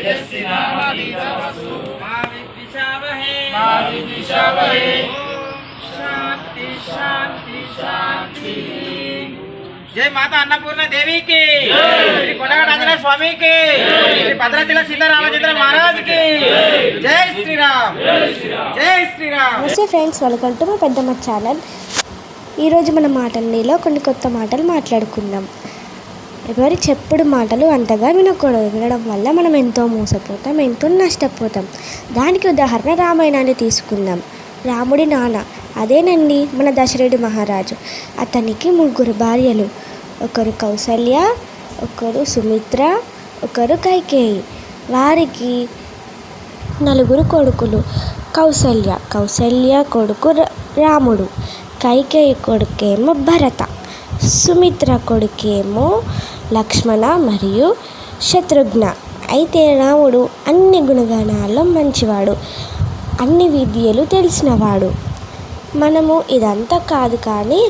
जय माता अन्नपूर्णा देवी की, श्री कोंडगट आंजनेय स्वामी की, श्री भद्राचल सीतारामचंद्र महाराज की जय श्री राम, जय श्री राम। నమస్తే ఫ్రెండ్స్, వెల్కమ్ టు మై పెద్దమ్మ ఛానల్. ఈరోజు మన మాటల్లో కొన్ని కొత్త మాటలు మాట్లాడుకుందాం. ఎవరి చెప్పుడు మాటలు అంతగా వినకూడదు. వినడం వల్ల మనం ఎంతో మోసపోతాం, ఎంతో నష్టపోతాం. దానికి ఉదాహరణ రామాయణాన్ని తీసుకుందాం. రాముడి నాన్న అదేనండి మన దశరథుడు మహారాజు. అతనికి 3 భార్యలు. ఒకరు కౌసల్య, ఒకరు సుమిత్ర, ఒకరు కైకేయి. వారికి 4 కొడుకులు. కౌసల్య కొడుకు రాముడు, కైకేయి కొడుకేమో భరత, సుమిత్ర కొడుకేమో లక్ష్మణ మరియు శత్రుఘ్న. అయితే రాముడు అన్ని గుణగణాల్లో మంచివాడు, అన్ని విద్యలు తెలిసినవాడు. మనము ఇదంతా కాదు కానీ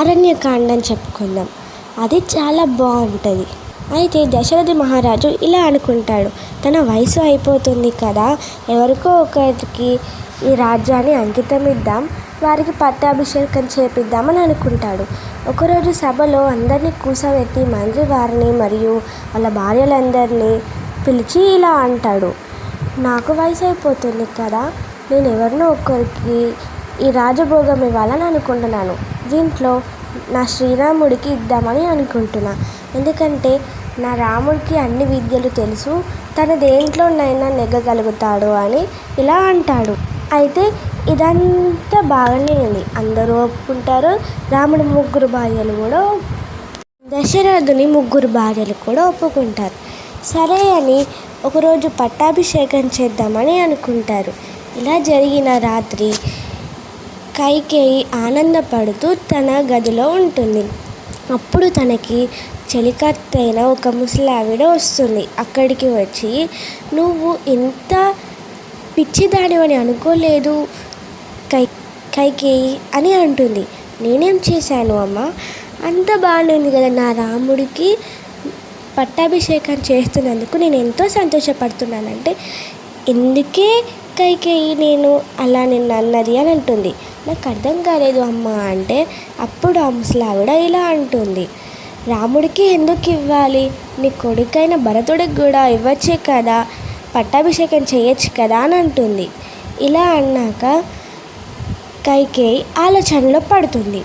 అరణ్యకాండం చెప్పుకుందాం, అది చాలా బాగుంటుంది. అయితే దశరథ మహారాజు ఇలా అనుకుంటాడు, తన వయసు అయిపోతుంది కదా, ఎవరికో ఒకరికి ఈ రాజ్యాన్ని అంకితం ఇద్దాం, వారికి పట్టాభిషేకం చేపిద్దామని అనుకుంటాడు. ఒకరోజు సభలో అందరినీ కూర్చోబెట్టి మంత్రి వారిని మరియు వాళ్ళ భార్యలందరినీ పిలిచి ఇలా అంటాడు, నాకు వయసు అయిపోతుంది కదా, నేను ఎవరినో ఒకరికి ఈ రాజభోగం ఇవ్వాలని అనుకుంటున్నాను. దీంట్లో నా శ్రీరాముడికి ఇద్దామని అనుకుంటున్నా, ఎందుకంటే నా రాముడికి అన్ని విద్యలు తెలుసు, తన దేంట్లోనైనా నెగ్గగలుగుతాడు అని ఇలా అంటాడు. అయితే ఇదంతా బాగానే ఉంది, అందరూ ఒప్పుకుంటారు. రాముడి 3 భార్యలు కూడా, దశరథుని 3 భార్యలు కూడా ఒప్పుకుంటారు. సరే అని ఒకరోజు పట్టాభిషేకం చేద్దామని అనుకుంటారు. ఇలా జరిగిన రాత్రి కైకేయి ఆనందపడుతూ తన గదిలో ఉంటుంది. అప్పుడు తనకి చెలికత్తైన ఒక ముసలావిడ వస్తుంది. అక్కడికి వచ్చి, నువ్వు ఇంత పిచ్చిదానివని అనుకోలేదు కైకేయి అని అంటుంది. నేనేం చేశాను అమ్మ, అంత బాగుంది కదా, నా రాముడికి పట్టాభిషేకం చేస్తున్నందుకు నేను ఎంతో సంతోషపడుతున్నానంటే, ఎందుకే కైకేయి నేను అలా నిన్ను అన్నది అని అంటుంది. నాకు అర్థం కాలేదు అమ్మ అంటే, అప్పుడు ఆ ముసలావిడ ఇలా అంటుంది, రాముడికి ఎందుకు ఇవ్వాలి, నీ కొడుకైన భరతుడికి కూడా ఇవ్వచ్చే కదా, పట్టాభిషేకం చేయొచ్చు కదా అని అంటుంది. ఇలా అన్నాక కైకేయి ఆలోచనలో పడుతుంది.